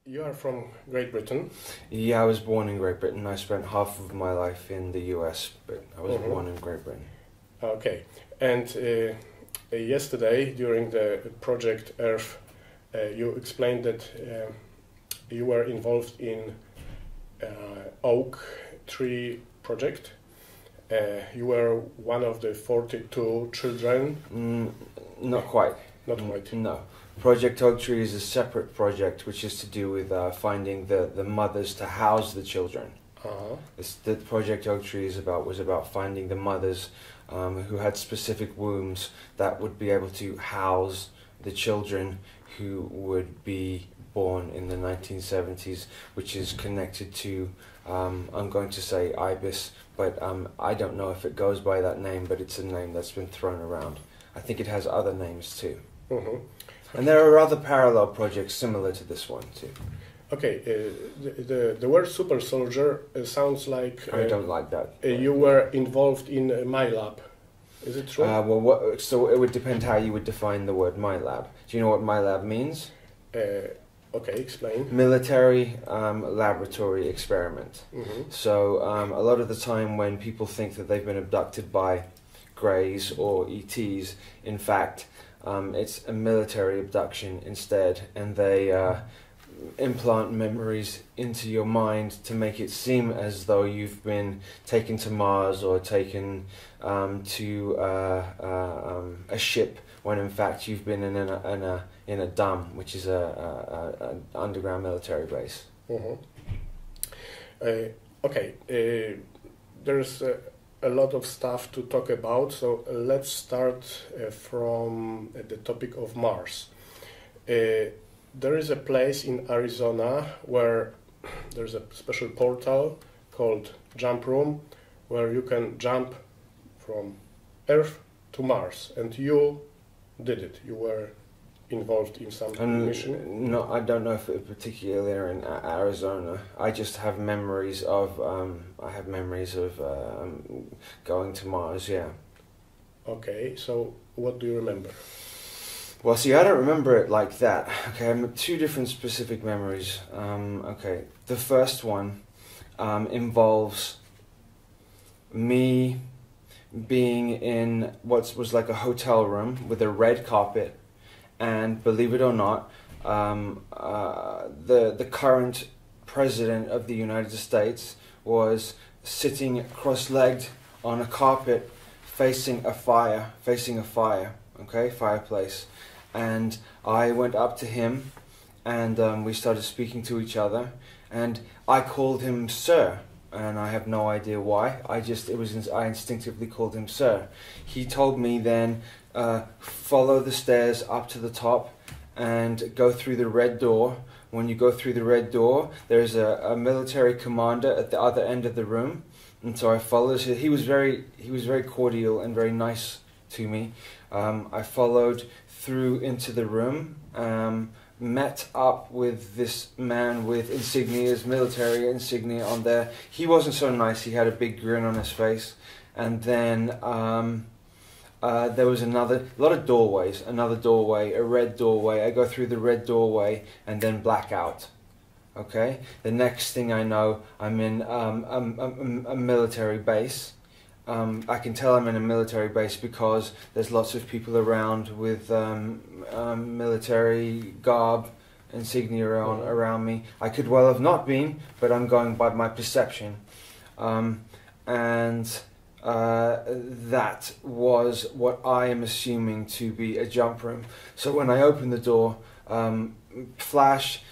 You are from Great Britain. Yeah, I was born in Great Britain. I spent half of my life in the US, but I was born in Great Britain. Okay. And yesterday, during the Project Earth, you explained that you were involved in oak tree project. You were one of the 42 children. Not quite. Not quite. No. Project Oak Tree is a separate project which is to do with finding the mothers to house the children. The Project Oak Tree was about finding the mothers who had specific wombs that would be able to house the children who would be born in the 1970s, which is connected to, I'm going to say IBIS, but I don't know if it goes by that name, but it's a name that's been thrown around. I think it has other names too. And there are other parallel projects similar to this one too. Okay, the word super soldier sounds like... I don't like that. You were involved in MyLab. Is it true? So it would depend how you would define the word MyLab. Do you know what MyLab means? Okay, explain. Military laboratory experiment. So a lot of the time when people think that they've been abducted by Greys or ETs, in fact, it's a military abduction instead, and they implant memories into your mind to make it seem as though you've been taken to Mars or taken to a ship, when in fact you've been in a DUM, which is an underground military base. Okay, there's a lot of stuff to talk about, so let's start from the topic of Mars. There is a place in Arizona where there's a special portal called Jump Room, where you can jump from Earth to Mars, and you did it. You were involved in some mission? No, I don't know if it particularly are in Arizona. I just have memories of going to Mars. Yeah. Okay, so what do you remember? Well, see, I don't remember it like that. Okay, I have two different specific memories. Okay, the first one involves me being in what was like a hotel room with a red carpet, and believe it or not, the current president of the United States was sitting cross-legged on a carpet facing a fireplace. And I went up to him, and we started speaking to each other, and I called him sir, and I have no idea why. I instinctively called him sir. He told me then, follow the stairs up to the top and go through the red door. When you go through the red door, there's a military commander at the other end of the room. And so I followed. He was very cordial and very nice to me. I followed through into the room, met up with this man with insignias, military insignia on there. He wasn't so nice. He had a big grin on his face. And then there was another red doorway. I go through the red doorway and then blackout. Okay. The next thing I know, I'm in a military base. I can tell I'm in a military base because there's lots of people around with military garb, insignia around me. I could well have not been, but I'm going by my perception. That was what I am assuming to be a jump room. So when I open the door, flash,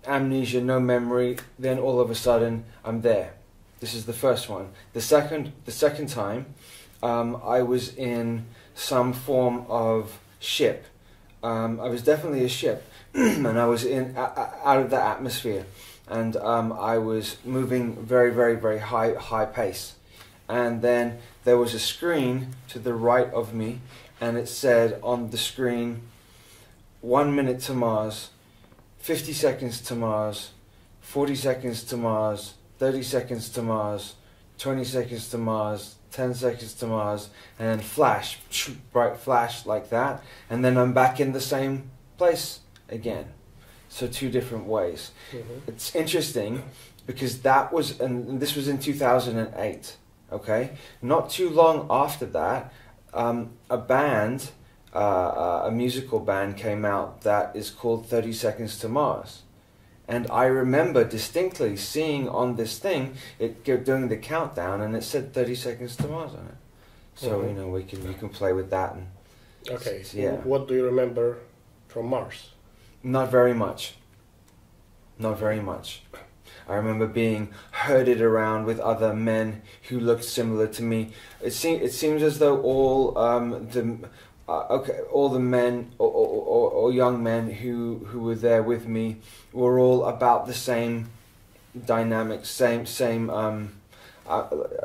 amnesia, no memory, then all of a sudden I'm there. This is the first one. The second time, I was in some form of ship. I was definitely a ship, and I was out of the atmosphere, and I was moving very, very, very high pace. And then there was a screen to the right of me, and it said on the screen, 1 minute to Mars, 50 seconds to Mars, 40 seconds to Mars, 30 seconds to Mars, 20 seconds to Mars, 10 seconds to Mars, and then flash, bright flash like that, and then I'm back in the same place again. So two different ways. Mhm. It's interesting because that was, and this was in 2008, okay? Not too long after that, a band, a musical band came out that is called 30 Seconds to Mars. And I remember distinctly seeing on this thing, doing the countdown, and it said 30 Seconds to Mars on it. So, Mhm. you know, you can play with that. And Okay. yeah. What do you remember from Mars? Not very much. Not very much. I remember being herded around with other men who looked similar to me. It seems as though all all the men or young men who were there with me were all about the same dynamics, same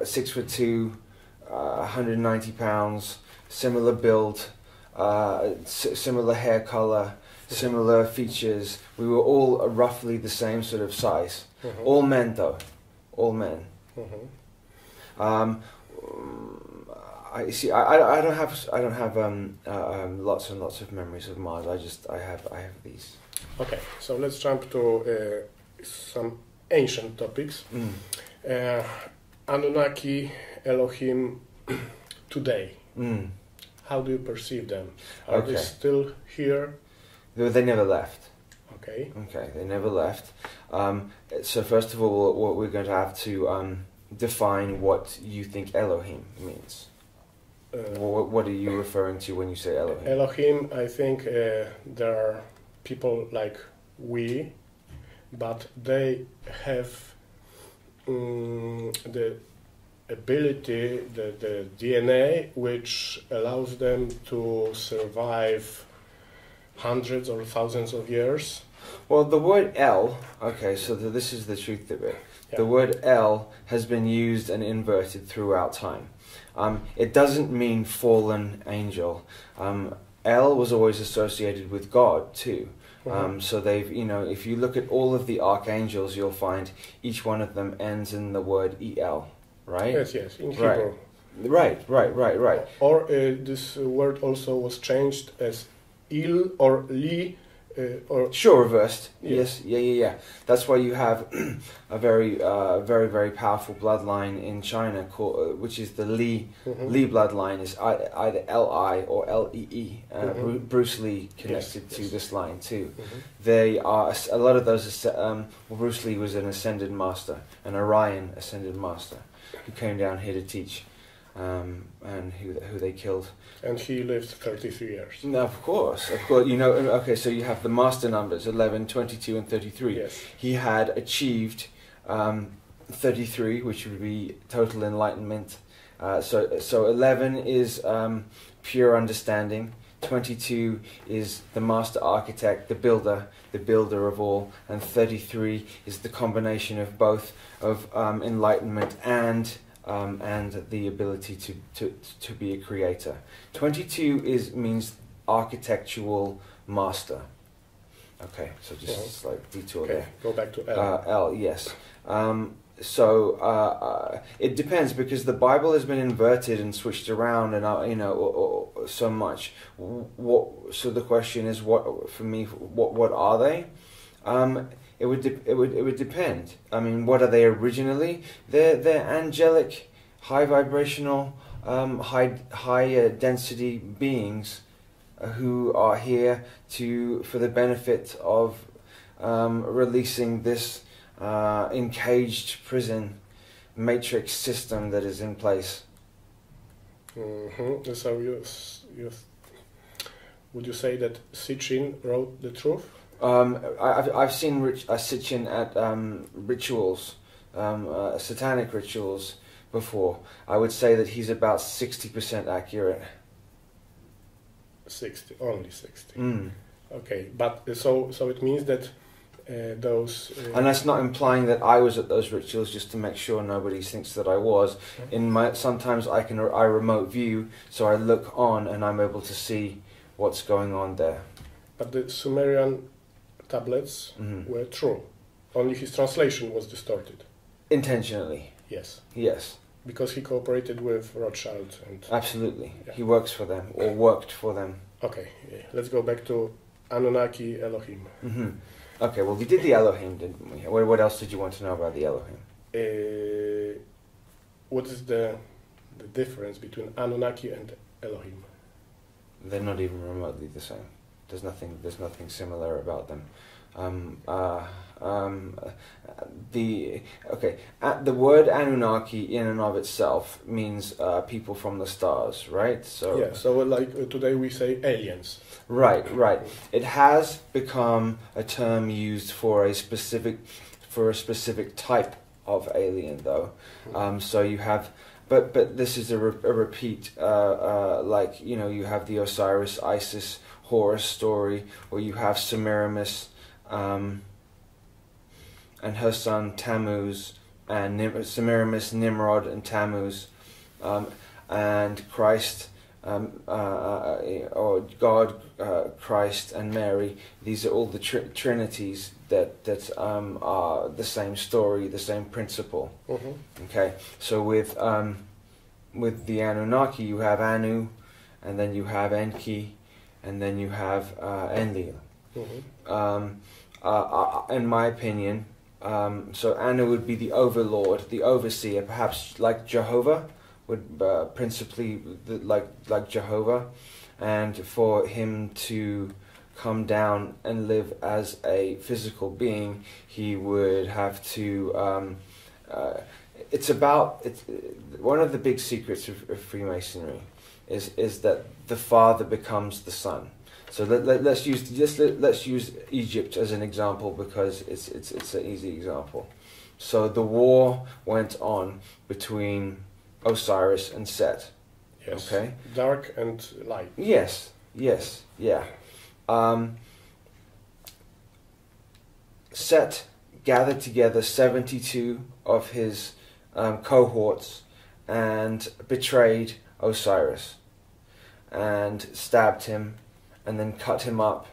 6'2", 190 pounds, similar build, similar hair color, similar features. We were all roughly the same sort of size. Mhm. All men, though. All men. Mhm. I see. I don't have lots and lots of memories of Mars. I have these. Okay, so let's jump to some ancient topics. Anunnaki, Elohim, today. How do you perceive them? Are they Okay. still here? They never left. Okay. Okay, they never left. So first of all, what we're going to have to define what you think Elohim means. What are you referring to when you say Elohim? Elohim, I think there are people like we, but they have the ability, the DNA, which allows them to survive hundreds or thousands of years. Well, the word El, okay, so this is the truth of it. Yeah. The word El has been used and inverted throughout time. It doesn't mean fallen angel. El was always associated with God too. So they've, you know, if you look at all of the archangels, you'll find each one of them ends in the word El, right? Yes, yes, in Right. Hebrew. Right. Or this word also was changed as Il or Li, or Sure, reversed. Yeah. Yes, yeah. That's why you have a very powerful bloodline in China, which is the Li. Mhm. Li bloodline is either Li or Lee. Mhm. Bruce Lee connected Yes, to yes. this line too. Mhm. They are a lot of those. Bruce Lee was an ascended master, an Orion ascended master, who came down here to teach, and who they killed. And he lived 33 years. No, of course. You know, okay, so you have the master numbers, 11, 22, and 33. Yes. He had achieved 33, which would be total enlightenment. So 11 is pure understanding. 22 is the master architect, the builder of all. And 33 is the combination of both of enlightenment and the ability to be a creator. 22 means architectural master. Okay, so just Mhm. a slight detour Okay, there. go back to El. L, yes. It depends because the Bible has been inverted and switched around, and so much. So the question is, what are they? It would depend. I mean, what are they originally? They're angelic, high vibrational, high density beings who are here for the benefit of releasing this encaged prison matrix system that is in place. Mm-hmm. So would you say that Sitchin wrote the truth? I've seen Sitchin at rituals, satanic rituals before. I would say that he's about 60% accurate. 60, only 60. Mm. Okay, but so it means that those. And that's not implying that I was at those rituals, just to make sure nobody thinks that I was. Sometimes I remote view, so I look on and I'm able to see what's going on there. But the Sumerian tablets were true. Only his translation was distorted. Intentionally. Yes. Yes. Because he cooperated with Rothschild and. Absolutely. Yeah. He works for them or worked for them. Okay, let's go back to Anunnaki Elohim. Mm-hmm. Okay, well, we did the Elohim, didn't we? What else did you want to know about the Elohim? What is the difference between Anunnaki and Elohim? They're not even remotely the same. There's nothing similar about them. The word Anunnaki in and of itself means people from the stars, right? So yeah. So like today we say aliens. Right. It has become a term used for a specific type of alien, though. So you have, but this is a repeat. Like you have the Osiris, Isis, Horus story, or you have Semiramis, and her son Tammuz, and Semiramis, Nimrod, and Tammuz, and Christ. Or God, Christ, and Mary. These are all the trinities that are the same story, the same principle. Okay, so with the Anunnaki, you have Anu, and then you have Enki, and then you have Enlil. In my opinion, so Anu would be the overlord, the overseer, perhaps like Jehovah. Would principally like Jehovah, and for him to come down and live as a physical being, he would have to. It's one of the big secrets of Freemasonry is that the father becomes the son. So let's use Egypt as an example because it's an easy example. So the war went on between Osiris and Set. Yes. Okay. Dark and light. Yes. Yeah. Set gathered together 72 of his cohorts and betrayed Osiris and stabbed him and then cut him up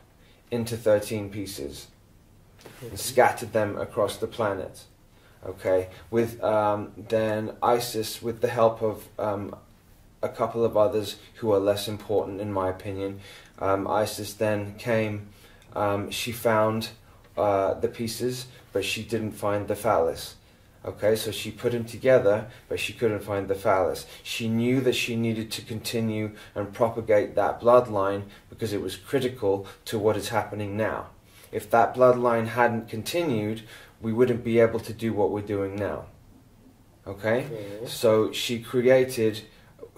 into 13 pieces and scattered them across the planet. Okay, with then Isis, with the help of a couple of others who are less important in my opinion, Isis then came, she found the pieces, but she didn't find the phallus. Okay, so she put them together, but she couldn't find the phallus. She knew that she needed to continue and propagate that bloodline because it was critical to what is happening now. If that bloodline hadn't continued, we wouldn't be able to do what we're doing now. Okay? So she created,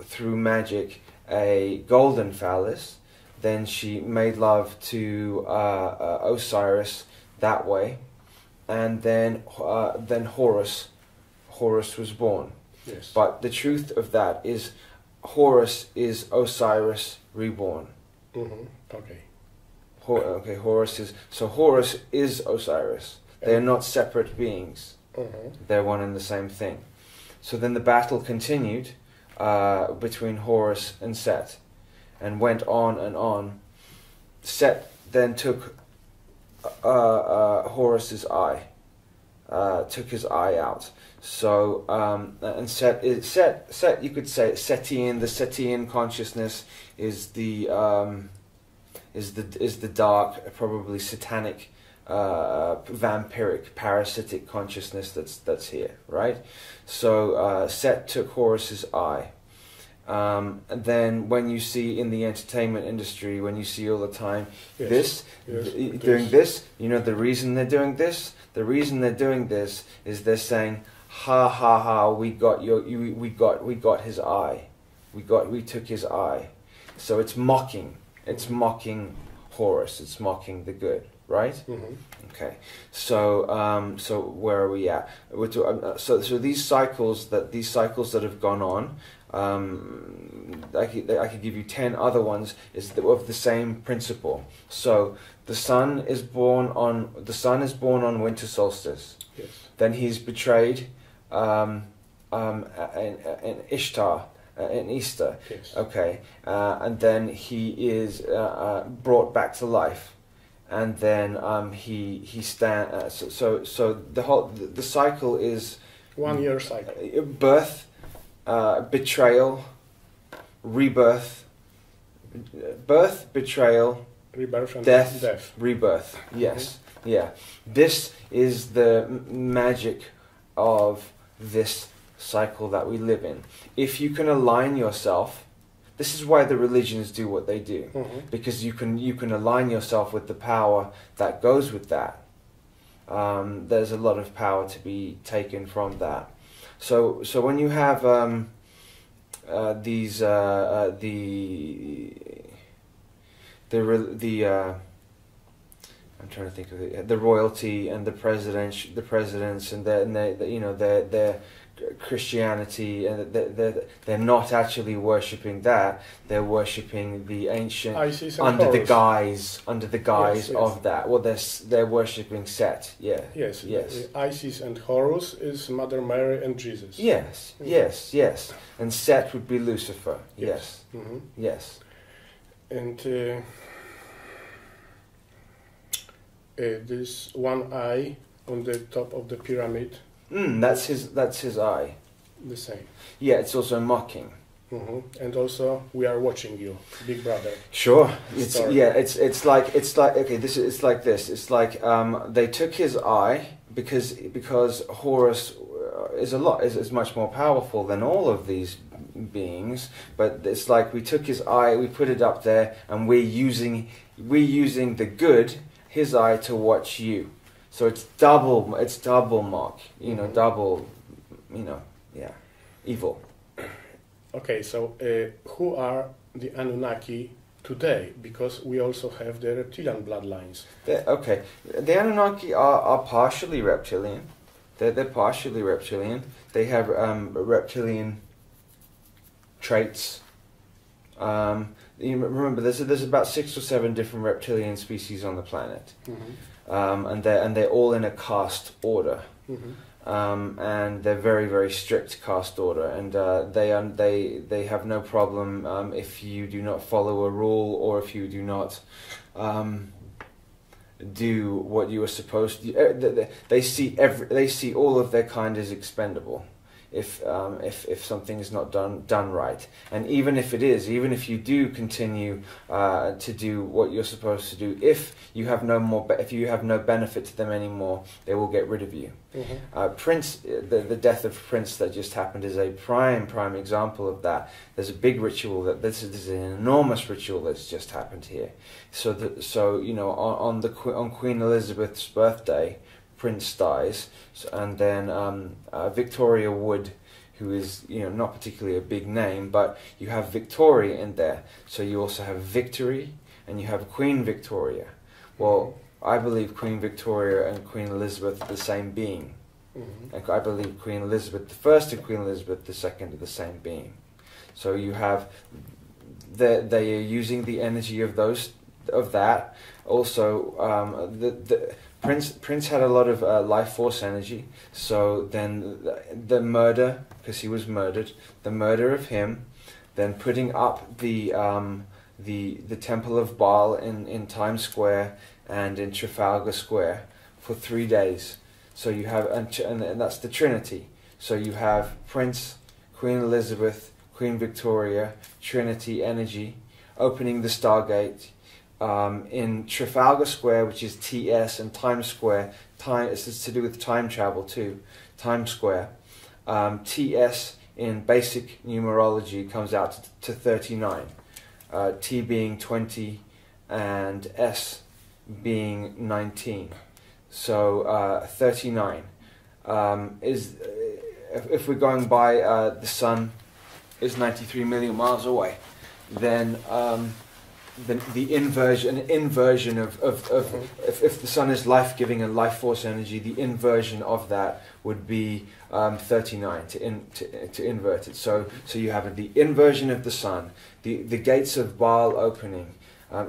through magic, a golden phallus. Then she made love to Osiris that way. And then Horus was born. Yes. But the truth of that is Horus is Osiris reborn. Okay. Horus is Osiris. They are not separate beings. They're one and the same thing. So then the battle continued between Horus and Set and went on and on. Set then took Horus's eye, took his eye out. So and Set, you could say Setian. The Setian consciousness is the dark, probably satanic, vampiric, parasitic consciousness that's here, right? So Set took Horus's eye. And then when you see in the entertainment industry, when you see all the time doing this, you know the reason they're doing this? The reason they're doing this is they're saying, ha ha ha, we got his eye. We took his eye. So it's mocking. It's mocking Horus. It's mocking the good, right? Okay. So so where are we at? So these cycles that have gone on. I could give you 10 other ones of the same principle. So the sun is born on winter solstice. Yes. Then he's betrayed in Ishtar. In Easter, yes. Okay, and then he is brought back to life, and then he stands. So the cycle is 1 year cycle. Birth, betrayal, rebirth, birth, betrayal, Rebirth and death. death. Rebirth. Yes, Yeah, this is the magic of this cycle that we live in. If you can align yourself, this is why the religions do what they do, because you can align yourself with the power that goes with that. There's a lot of power to be taken from that. So when you have these I'm trying to think of it. The royalty and the presidents, and their Christianity, and they're not actually worshipping that. They're worshipping the ancient under the guise yes. of that. Well, they're worshipping Set. Yeah. Yes. Isis and Horus is Mother Mary and Jesus. Yes. Yes. And Set would be Lucifer. Yes. Yes. And this one eye on the top of the pyramid. That's his eye. The same. Yeah, it's also mocking. And also, we are watching you, Big Brother. Sure. It's like okay. It's like this. It's like they took his eye because Horus is much more powerful than all of these beings. But it's like we took his eye, we put it up there, and we're using the good, his eye, to watch you. So it's double mock, double, evil. Okay, so who are the Anunnaki today? Because we also have the reptilian bloodlines. The Anunnaki are partially reptilian. They're partially reptilian. They have reptilian traits. You remember, there's about 6 or 7 different reptilian species on the planet. And they're all in a caste order, and they're very, very strict caste order, and they have no problem if you do not follow a rule, or if you do not do what you are supposed to. They see all of their kind as expendable if something is not done right. And even if you do continue to do what you're supposed to do, if you have no benefit to them anymore, they will get rid of you. Prince, the death of Prince that just happened is a prime example of that. There's a big ritual this is an enormous ritual that's just happened here. On Queen Elizabeth's birthday, Prince dies, and then Victoria Wood, who is not particularly a big name, but you have Victoria in there. So you also have Victory, and you have Queen Victoria. Well, I believe Queen Victoria and Queen Elizabeth are the same being. And I believe Queen Elizabeth I and Queen Elizabeth II are the same being. So you have they are using the energy of that. Also, Prince had a lot of life force energy. So then the murder, because he was murdered, the murder of him, then putting up the Temple of Baal in Times Square and in Trafalgar Square for 3 days. So you have, and that's the Trinity. So you have Prince, Queen Elizabeth, Queen Victoria, Trinity energy, opening the Stargate. In Trafalgar Square, which is TS, and Times Square, it's to do with time travel too, Times Square. TS in basic numerology comes out to 39, T being 20 and S being 19. So 39 is, if we're going by the sun is 93 million miles away, then the inversion of if the sun is life-giving and life force energy, the inversion of that would be 39 to invert it. So you have the inversion of the sun, the gates of Baal opening. I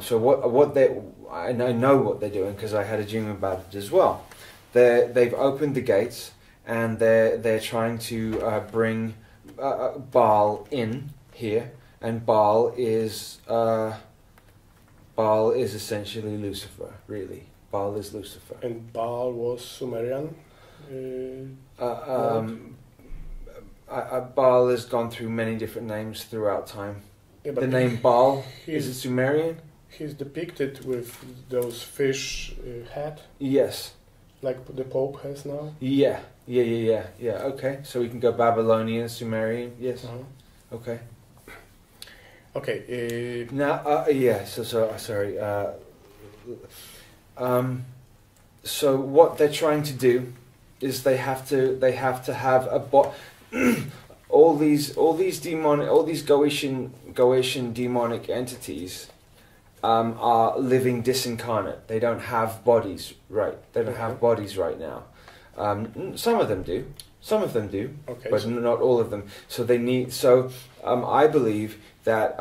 know what they're doing because I had a dream about it as well. They've opened the gates, and they're trying to bring Baal in here, and Baal is essentially Lucifer, really. Baal is Lucifer. And Baal was Sumerian? Baal has gone through many different names throughout time. Yeah, the name Baal, is it Sumerian? He's depicted with those fish hat, Yes. like the Pope has now. Yeah. Okay, so we can go Babylonian, Sumerian. Yes. Okay. Okay. Now, yeah. So sorry. So what they're trying to do is they have to have a all these Goetian demonic entities are living disincarnate. They don't have bodies, right? They don't have bodies right now. Some of them do. Okay. But not all of them. So they need. So I believe that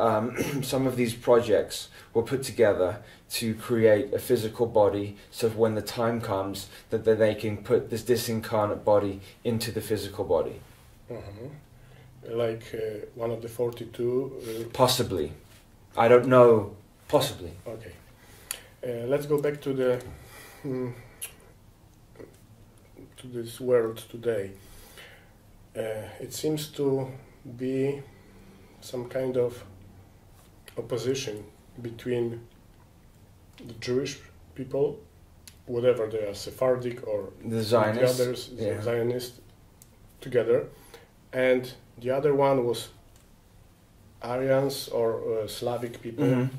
some of these projects were put together to create a physical body, so when the time comes that they can put this disincarnate body into the physical body. Like one of the 42. Possibly, I don't know. Possibly. Okay. Let's go back to the to this world today. It seems to be some kind of opposition between the Jewish people, whatever they are, Sephardic or the Zionists, the others, the Zionists, together, and the other one was Aryans or Slavic people. Mm-hmm.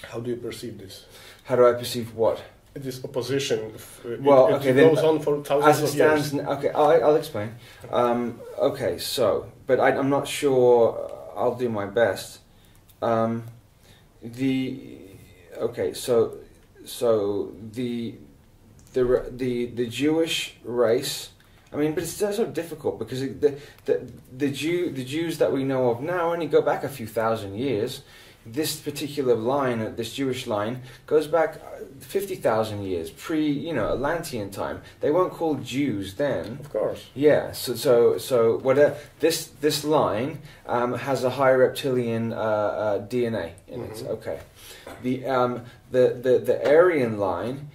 How do you perceive this? How do I perceive what? This opposition. Well, it okay, then, goes on for thousands of years. Okay, I'll explain. Okay, so, but I'm not sure. I'll do my best. The Jewish race. I mean, but it's so difficult because the Jews that we know of now only go back a few thousand years. This particular line, this Jewish line, goes back 50,000 years, Atlantean time. They weren't called Jews then. Of course. Yeah. So whatever this line has a high reptilian DNA in it. Okay. The Aryan line.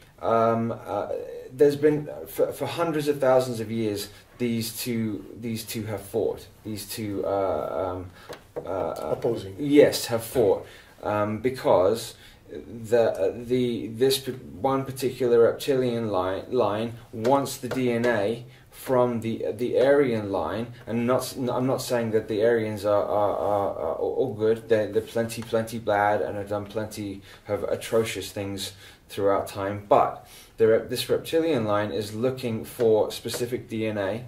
There's been for hundreds of thousands of years. These two have fought. These two opposing. Yes, have fought because this one particular reptilian line wants the DNA from the Aryan line, and I'm not saying that the Aryans are all good. They're plenty bad and have done plenty of atrocious things throughout time, but this reptilian line is looking for specific DNA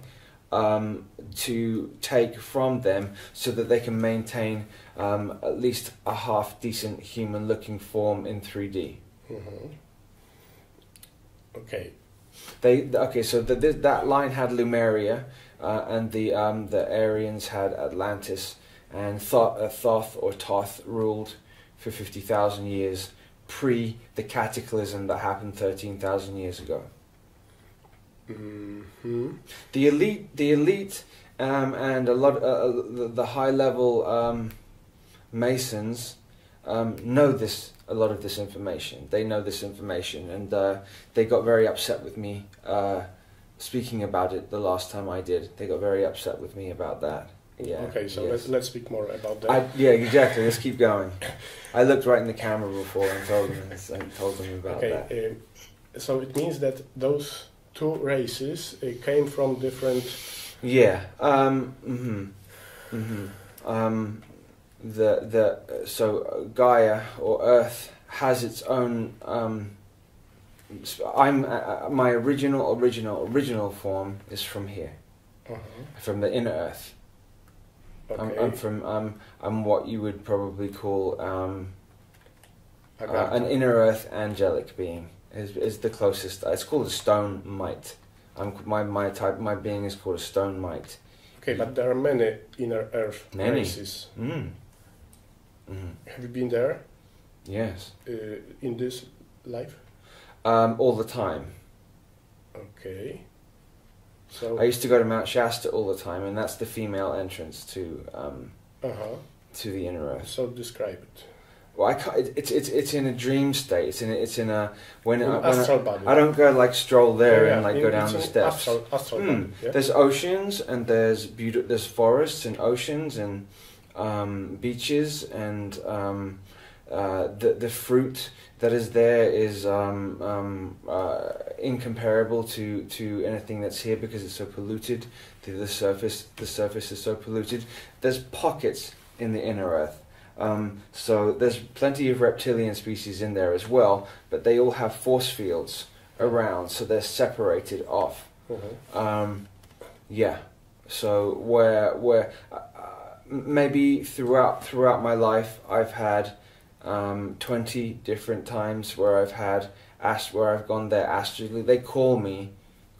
to take from them so that they can maintain at least a half decent human looking form in 3D. Okay. So that line had Lemuria, and the Aryans had Atlantis, and Thoth or Toth ruled for 50,000 years pre the cataclysm that happened 13,000 years ago. The elite, and a lot the high level Masons know a lot of this information. They know this information, and they got very upset with me speaking about it the last time I did. They got very upset with me about that. Yeah. Okay, so let's speak more about that. Yeah, exactly. Let's keep going. I looked right in the camera before and told them about that. So it means that those two races came from different. Yeah. So Gaia or Earth has its own. My original form is from here, from the inner Earth. Okay. I'm what you would probably call an inner Earth angelic being. Is the closest. It's called a stone mite. My being is called a stone mite. Okay, but there are many inner Earth races. Have you been there? Yes. In this life? All the time. Okay. So I used to go to Mount Shasta all the time, and that's the female entrance to the inner Earth. So describe it. Well, it's in a dream state. It's in a astral body. I don't go like stroll there and go down the steps. Astral body, yeah. There's oceans and there's there's forests and oceans and beaches and the fruit that is there is incomparable to anything that's here because it's so polluted. The surface is so polluted. There's pockets in the inner earth. So there's plenty of reptilian species in there as well, but they all have force fields around, so they're separated off. Yeah. So where maybe throughout my life I've had 20 different times where I've gone there astrally. They call me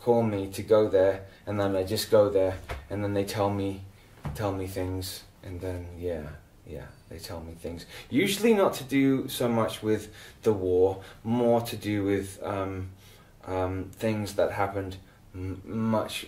to go there, and then I just go there, and then they tell me things, and then they tell me things. Usually not to do so much with the war, more to do with things that happened much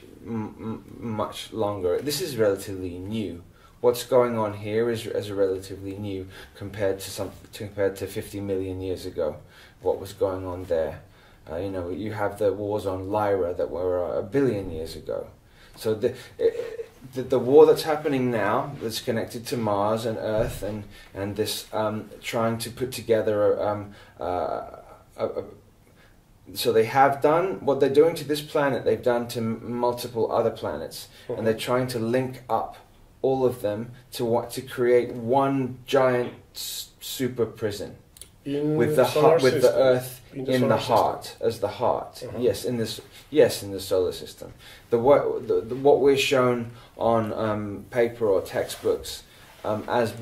longer. This is relatively new. What's going on here is relatively new compared to 50 million years ago. What was going on there? You have the wars on Lyra that were 1 billion years ago. So the war that's happening now, that's connected to Mars and Earth, and this trying to put together so they have done what they're doing to this planet. They've done to multiple other planets, and they're trying to link up all of them to create one giant super prison with the Earth in the heart as the heart. Yes, in the solar system. What we're shown on paper or textbooks as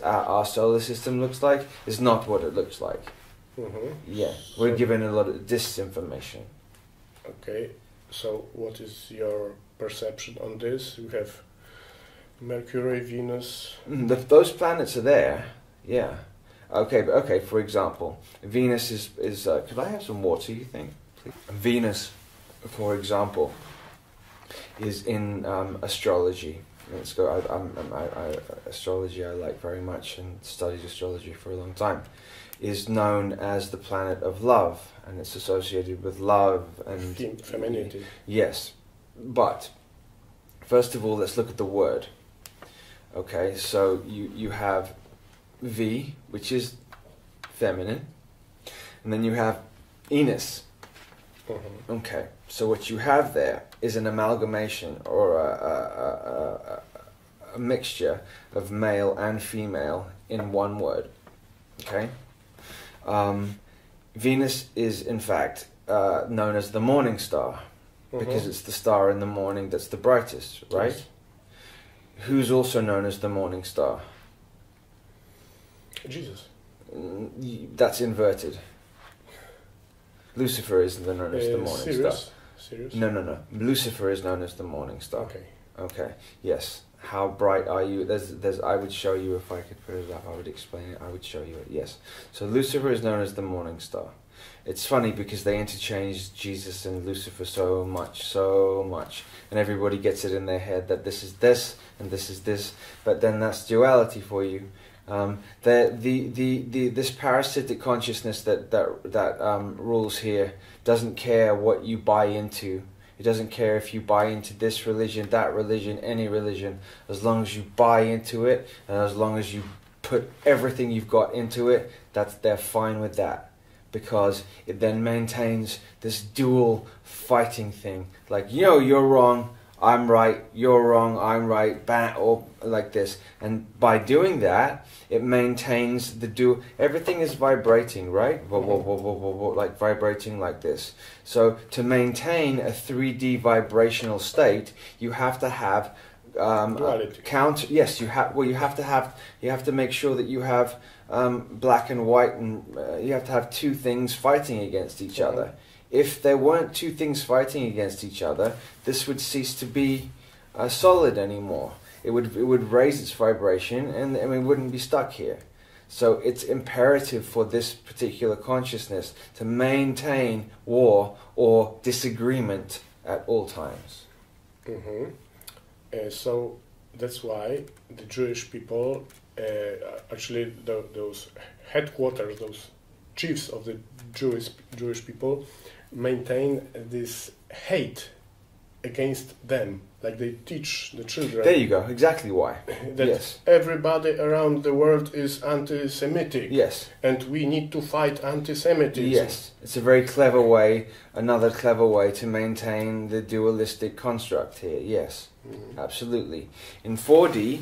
our solar system looks like is not what it looks like. Yeah, we're given a lot of disinformation. Okay, so what is your perception on this? We have Mercury, Venus. Those planets are there. Yeah. Okay. For example, Venus is. Could I have some water? You think? Please? Venus, for example, is in astrology. Let's go. Astrology I like very much and studied astrology for a long time. Is known as the planet of love, and it's associated with love and femininity. Yes, but first of all, let's look at the word. Okay, so you have V, which is feminine, and then you have Venus. Okay, so what you have there is an amalgamation or a mixture of male and female in one word. Okay. Venus is in fact known as the morning star because it's the star in the morning that's the brightest, right? Yes. Who's also known as the morning star? Jesus. That's inverted. Lucifer is known as the morning star. Sirius? No. Lucifer is known as the morning star. Okay. Yes. How bright are you? I would show you if I could put it up. I would explain it. I would show you it. Yes. So Lucifer is known as the morning star. It's funny because they interchange Jesus and Lucifer so much, and everybody gets it in their head that this is this and this is this. But then that's duality for you. This parasitic consciousness that rules here doesn't care what you buy into. It doesn't care if you buy into this religion, that religion, any religion, as long as you buy into it and as long as you put everything you've got into it, they're fine with that. Because it then maintains this dual fighting thing. Like, you're wrong, I'm right, you're wrong, I'm right, or like this. And by doing that, it maintains everything is vibrating, right? Like vibrating like this. So to maintain a 3D vibrational state, you have to have duality. Yes, you have to make sure that you have black and white, and you have to have two things fighting against each other. If there weren't two things fighting against each other, this would cease to be solid anymore. It would raise its vibration, and we wouldn't be stuck here. So it's imperative for this particular consciousness to maintain war or disagreement at all times. So that's why the Jewish people, actually those headquarters, those chiefs of the Jewish people, maintain this hate against them, like they teach the children. There you go. Exactly why. That Yes. everybody around the world is anti-Semitic. Yes. And we need to fight anti-Semitism. Yes. It's a very clever way, another clever way to maintain the dualistic construct here. Yes. Absolutely. In 4D,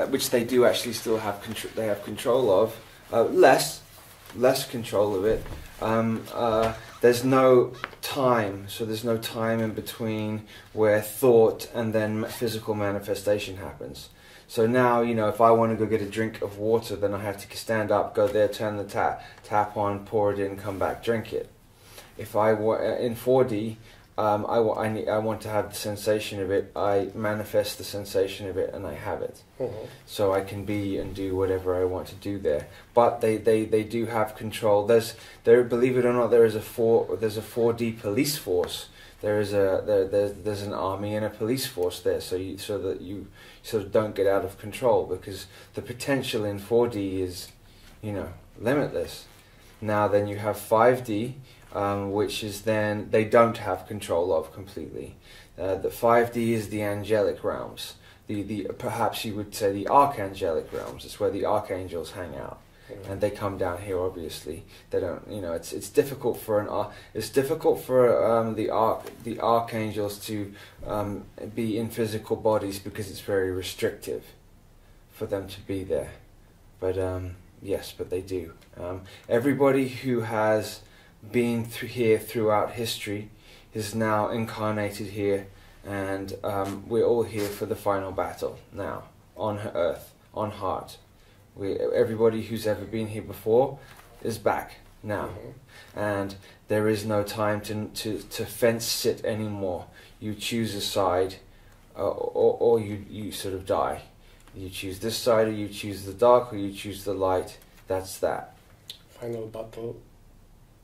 which they do actually still have they have control of, less control of it. There's no time, so there's no time in between where thought and then physical manifestation happens. So now, you know, if I want to go get a drink of water, then I have to stand up, go there, turn the tap on, pour it in, come back, drink it. If I in 4D, I want to have the sensation of it. I manifest the sensation of it, and I have it. So I can be and do whatever I want to do there. But they do have control. Believe it or not, there's a 4D police force. There's an army and a police force there. So that you sort of don't get out of control, because the potential in 4D is, you know, limitless. Now then you have 5D. Which is then they don't have control of completely. The 5D is the angelic realms. The perhaps you would say the archangelic realms. It's where the archangels hang out, and they come down here. Obviously, they don't. You know, it's difficult for the archangels to be in physical bodies, because it's very restrictive for them to be there. But yes, but they do. Everybody who has been here throughout history is now incarnated here, and we're all here for the final battle now on Earth, on Heart. Everybody who's ever been here before is back now, and there is no time to fence sit anymore. You choose a side, or you sort of die. You choose this side, or you choose the dark, or you choose the light. That's that. Final battle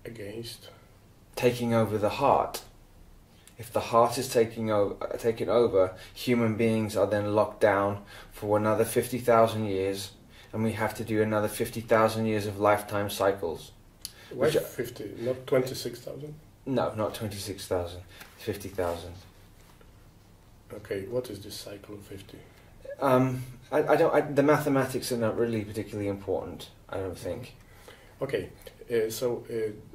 against taking over the heart. If the heart is taken over, human beings are then locked down for another 50,000 years, and we have to do another 50,000 years of lifetime cycles. Why 50? Not 26,000? No, not 26,000. 50,000. Okay, what is this cycle of 50? The mathematics are not really particularly important, I don't think. Okay. So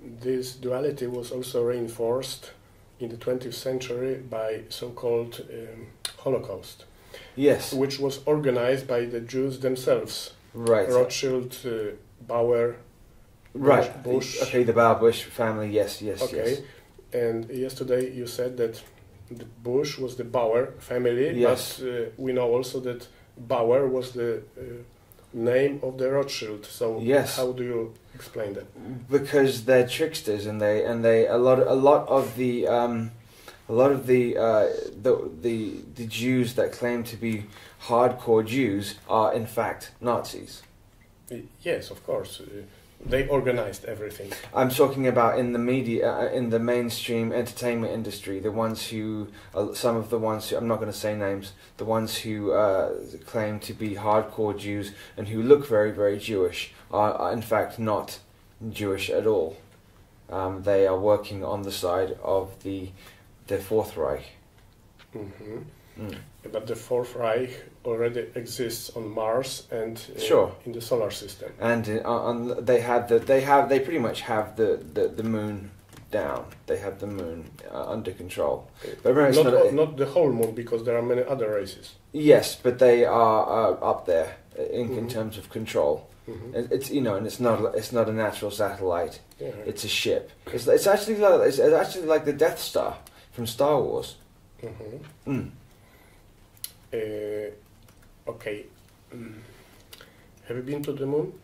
this duality was also reinforced in the 20th century by so-called Holocaust. Yes. Which was organized by the Jews themselves. Right. Rothschild, Bauer, right. Bush. Okay, the Bauer-Bush family, yes. Okay. And yesterday you said that the Bush was the Bauer family, yes. But we know also that Bauer was the name of the Rothschild. So yes. How do you explain that? Because they're tricksters, and a lot of the Jews that claim to be hardcore Jews are in fact Nazis. Yes, of course. They organized everything. I'm talking about in the media, in the mainstream entertainment industry, the ones who, some of the ones who, I'm not going to say names, the ones who claim to be hardcore Jews and who look very, very Jewish are in fact not Jewish at all. They are working on the side of the Fourth Reich. Mm-hmm. Mm. But the Fourth Reich already exists on Mars and sure. in the solar system. And they pretty much have the moon down. They have the moon under control. But not the whole moon, because there are many other races. Yes, but they are up there in terms of control. Mm-hmm. It's and it's not a natural satellite. Yeah. It's a ship. It's actually like the Death Star from Star Wars. Mm-hmm. Mm. Okay. Have you been to the moon?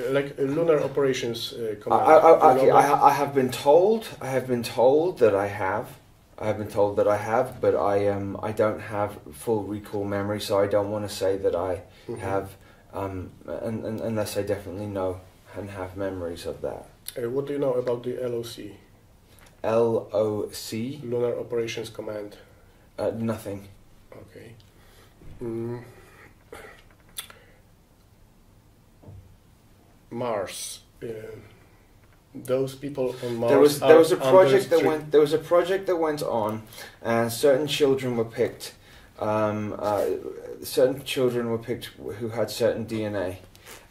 Like lunar operations command. I have been told. I have been told that I have. I have been told that I have, but I don't have full recall memory, so I don't want to say that I have, unless I definitely know and have memories of that. What do you know about the LOC? LOC? Lunar Operations Command. Nothing. Okay. Mars. those people on Mars There was a are project under there was a project that went on, and certain children were picked. Certain children were picked who had certain DNA,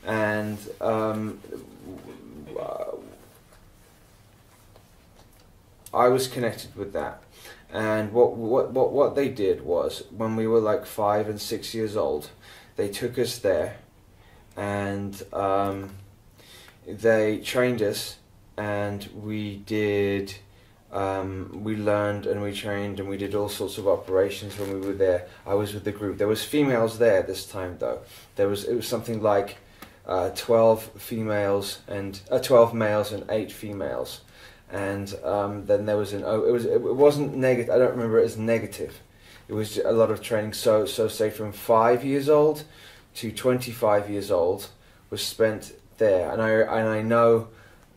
and I was connected with that. And what they did was, when we were like 5 and 6 years old, they took us there, and they trained us, and we did. We learned and we trained and we did all sorts of operations when we were there. I was with the group. There was females there this time though. It was something like 12 females and 12 males and 8 females. And then there was it wasn't negative. I don't remember it as negative. It was a lot of training. So say from 5 years old to 25 years old was spent there. And I know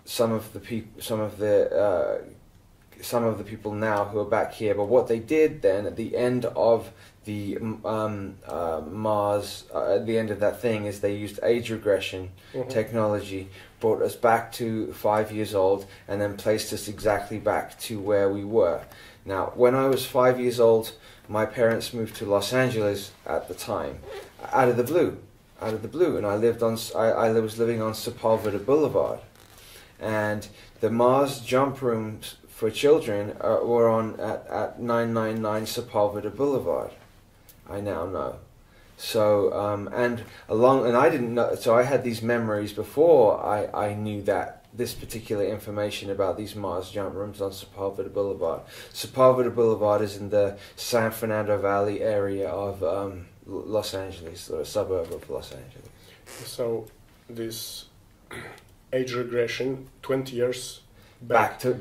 some of the people now who are back here, but what they did then at the end of the Mars, at the end of that thing, is they used age regression technology, brought us back to 5 years old, and then placed us exactly back to where we were. Now, when I was 5 years old, my parents moved to Los Angeles at the time, out of the blue, and I was living on Sepulveda Boulevard, and the Mars jump rooms for children were on at 999 Sepulveda Boulevard. I now know. So and I didn't know. So I had these memories before I knew that this particular information about these Mars jump rooms on Sepulveda Boulevard. Sepulveda Boulevard is in the San Fernando Valley area of Los Angeles, or a suburb of Los Angeles. So this age regression, 20 years. Back to,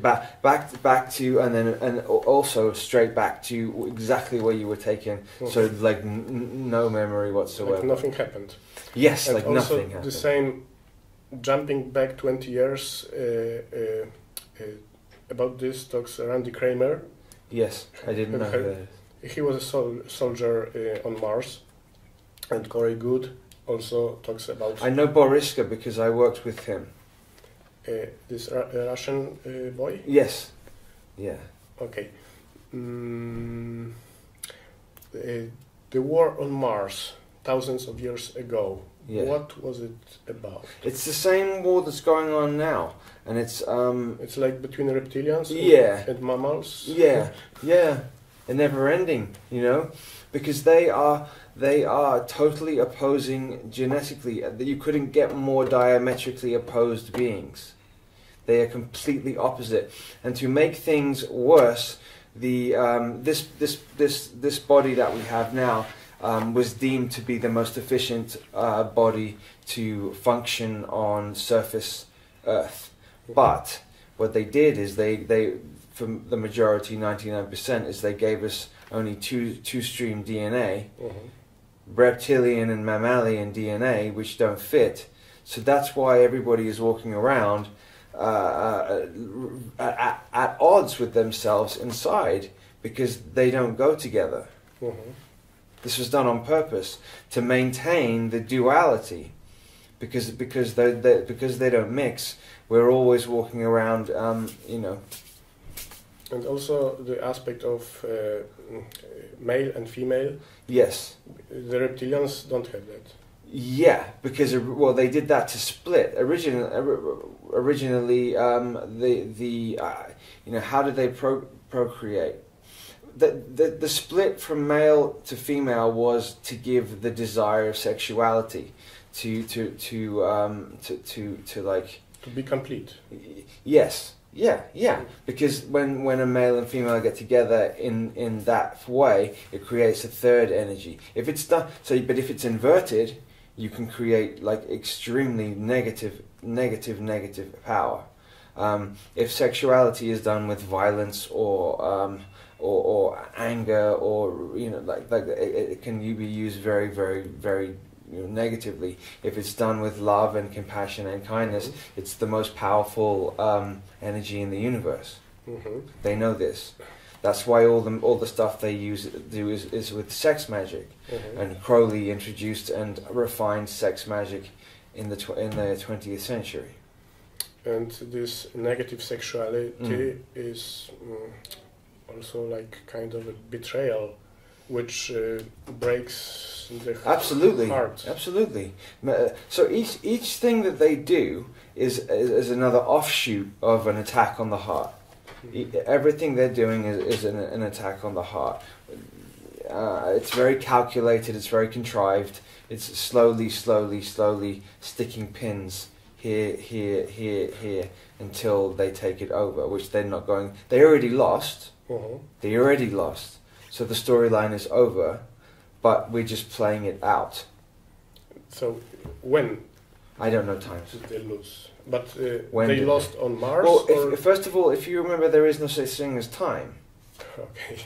and also straight back to exactly where you were taken. So like no memory whatsoever. Like nothing happened. Yes, and like also nothing happened. The same, jumping back 20 years. About this talks Randy Kramer. Yes, I didn't know that. He was a soldier on Mars, and Corey Good also talks about. I know Boriska because I worked with him. This Russian boy? Yes. Yeah. Okay. The war on Mars, thousands of years ago. Yeah. What was it about? It's the same war that's going on now, and it's like between reptilians and mammals. Yeah, yeah, and never ending, you know, because they are totally opposing genetically. You couldn't get more diametrically opposed beings. They are completely opposite, and to make things worse, this body that we have now was deemed to be the most efficient body to function on surface Earth. But what they did is they from the majority, 99%, is they gave us only two-stream DNA, reptilian and mammalian DNA, which don't fit. So that's why everybody is walking around at odds with themselves inside, because they don't go together. This was done on purpose to maintain the duality, because they don't mix. We're always walking around, you know. And also the aspect of male and female. Yes. The reptilians don't have that. Yeah, because they did that to split. Originally, you know, how did they procreate? The split from male to female was to give the desire of sexuality, to be complete. Yes, yeah. Because when a male and female get together in that way, it creates a third energy. If it's done but if it's inverted, you can create like extremely negative power. If sexuality is done with violence or anger, or you know, like it can be used very, very, very, you know, negatively. If it's done with love and compassion and kindness, it's the most powerful energy in the universe. They know this. That's why all the stuff they do is with sex magic. And Crowley introduced and refined sex magic in the 20th century. and this negative sexuality is also like kind of a betrayal, which breaks the Absolutely, heart. absolutely. So each thing that they do is another offshoot of an attack on the heart. Everything they're doing is an attack on the heart. It's very calculated. It's very contrived. It's slowly sticking pins here until they take it over, which they're not going. They already lost. They already lost. So the storyline is over, but we're just playing it out. So when? I don't know times. Did they lose? But When they did lost on Mars? Well, first of all, if you remember, there is no such thing as time. Okay.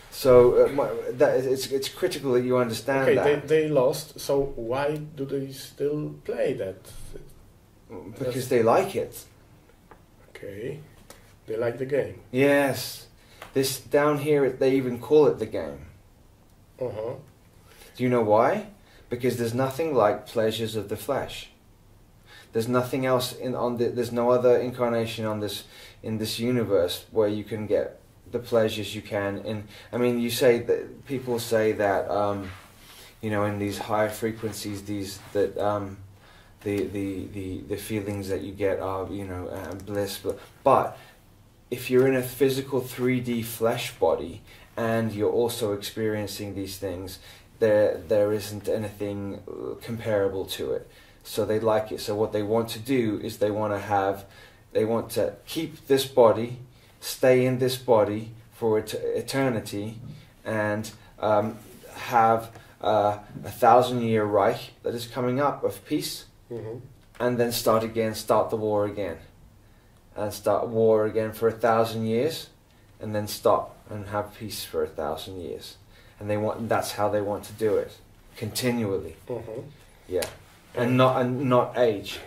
So it's critical that you understand that. Okay, they lost, so why do they still play that? Because they like it. Okay, they like the game. Yes. This down here, they even call it the game. Uh-huh. Do you know why? Because there's nothing like pleasures of the flesh. There's nothing else there's no other incarnation in this universe where you can get the pleasures you can. I mean, you say that people say that in these high frequencies, the feelings that you get are bliss, but if you're in a physical 3D flesh body and you're also experiencing these things, there isn't anything comparable to it. So they like it. So what they want to do is they want to keep this body, stay in this body for eternity, and have a 1,000-year Reich that is coming up of peace, and then start the war again, and start war again for 1,000 years, and then stop and have peace for 1,000 years. And that's how they want to do it, continually. Yeah. And not age,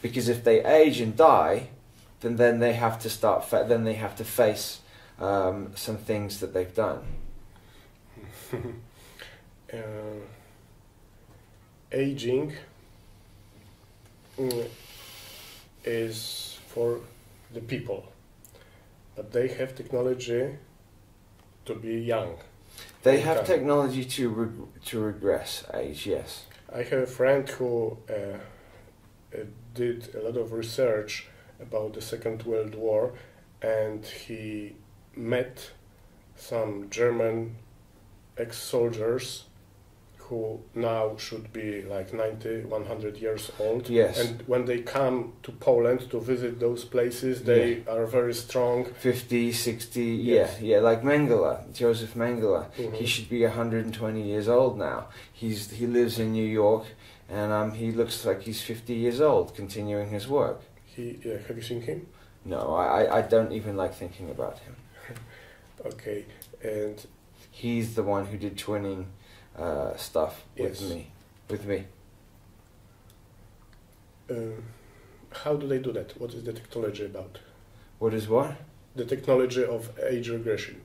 because if they age and die, then they have to then they have to face some things that they've done. Aging is for the people, but they have technology to be young. They have technology to regress age. Yes. I have a friend who did a lot of research about the Second World War, and he met some German ex-soldiers who now should be like 90, 100 years old. Yes. And when they come to Poland to visit those places, they are very strong. 50, 60, Yes. yeah, like Mengele, Joseph Mengele. Mhm. He should be 120 years old now. He lives in New York, and he looks like he's 50 years old, continuing his work. Have you seen him? No, I don't even like thinking about him. Okay, and He's the one who did twinning stuff Yes. with me. how do they do that? What is the technology about? What is what? The technology of age regression.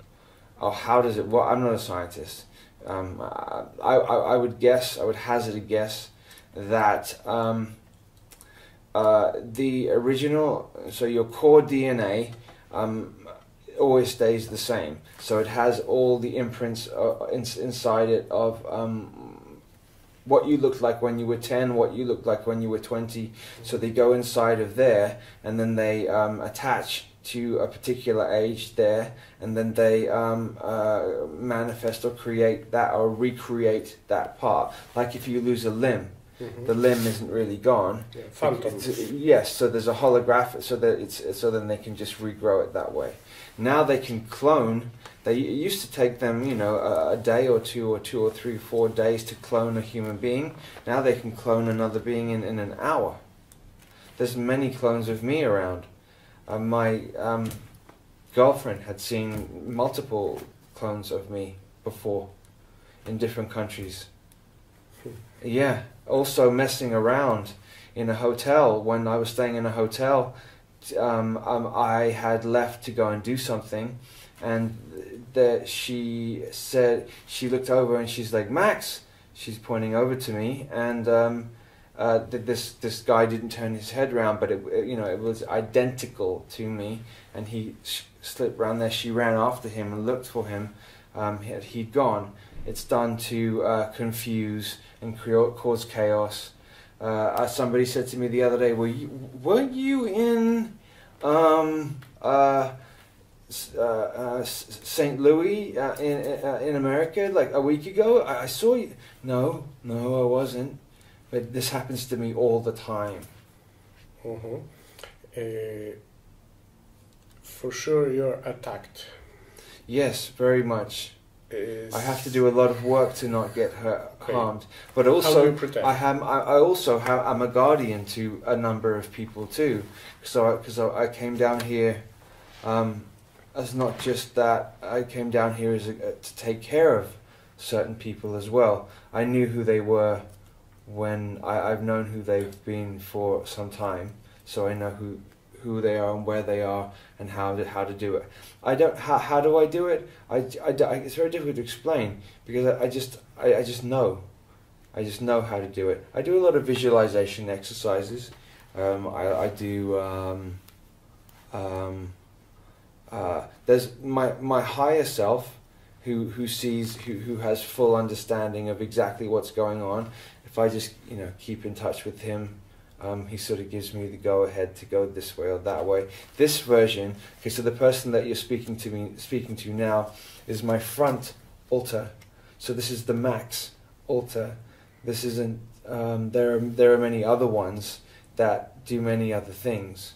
Oh, how does it? Well, I'm not a scientist. I would hazard a guess that the original, so your core DNA, always stays the same. So it has all the imprints inside it of what you looked like when you were 10, what you looked like when you were 20. So they go inside of there, and then they attach to a particular age there, and then they manifest or create that or recreate that part. Like if you lose a limb, the limb isn't really gone. Yeah, phantom. Yes, so there's a holographic, so then they can just regrow it that way. Now they can clone. It used to take them, a day or 2 or 2 or 3, 4 days to clone a human being. Now they can clone another being in an hour. There's many clones of me around. My girlfriend had seen multiple clones of me before in different countries. Yeah, also messing around in a hotel. When I was staying in a hotel, I had left to go and do something, and she said, she looked over and she's like, "Max," she's pointing over to me, and this guy didn't turn his head around, but it was identical to me, and he slipped round there. She ran after him and looked for him. He'd gone. It's done to confuse and cause chaos. Somebody said to me the other day, weren't you in St. Louis in America like a week ago? I saw you. No, I wasn't. But this happens to me all the time. For sure you're attacked. Yes, very much. I have to do a lot of work to not get harmed, but also I'm a guardian to a number of people too. Because I came down here as not just that. I came down here as to take care of certain people as well. I knew who they were when I've known who they've been for some time, so I know who they are and where they are and how to do it. How do I do it? It's very difficult to explain because I just know how to do it. I do a lot of visualization exercises. I do. There's my higher self who sees who has full understanding of exactly what's going on. If I just keep in touch with him. He sort of gives me the go-ahead to go this way or that way. This version, okay, so the person that you're speaking to now is my front altar. So this is the max altar. This isn't. There are many other ones that do many other things.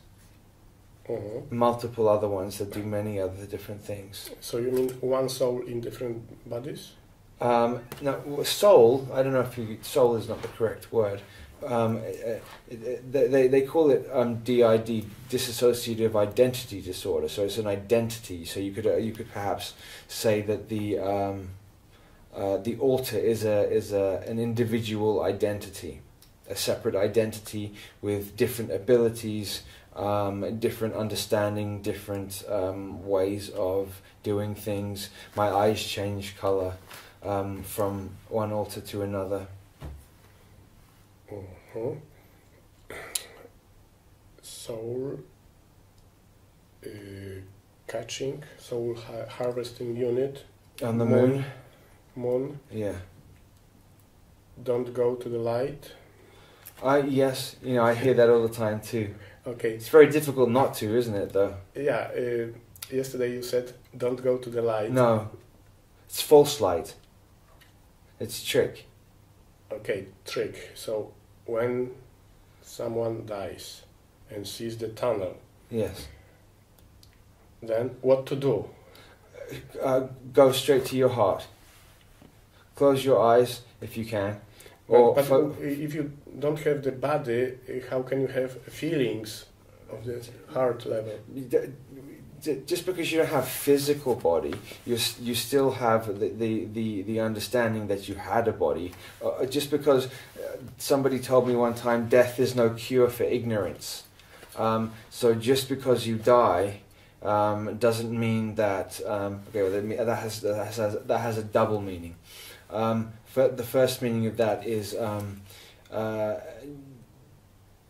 Multiple other ones that do many other different things. So you mean one soul in different bodies? No, soul. I don't know if soul is not the correct word. They call it DID, dissociative identity disorder. So it's an identity. So you could perhaps say that the altar is an individual identity, a separate identity with different abilities, different understanding, different ways of doing things. My eyes change color from one altar to another. Soul catching, soul harvesting unit. On the moon. Moon. Yeah. Don't go to the light. Yes, I hear that all the time too. Okay. It's very difficult not to, isn't it, though? Yeah. Yesterday you said don't go to the light. No, it's false light. It's a trick. Okay, trick. So when someone dies and sees the tunnel, yes, then what to do? Go straight to your heart. Close your eyes if you can. But if you don't have the body, how can you have feelings of the heart level? Just because you don't have physical body, you still have the understanding that you had a body. Just because somebody told me one time, death is no cure for ignorance. So just because you die doesn't mean that. That has a double meaning. The first meaning of that is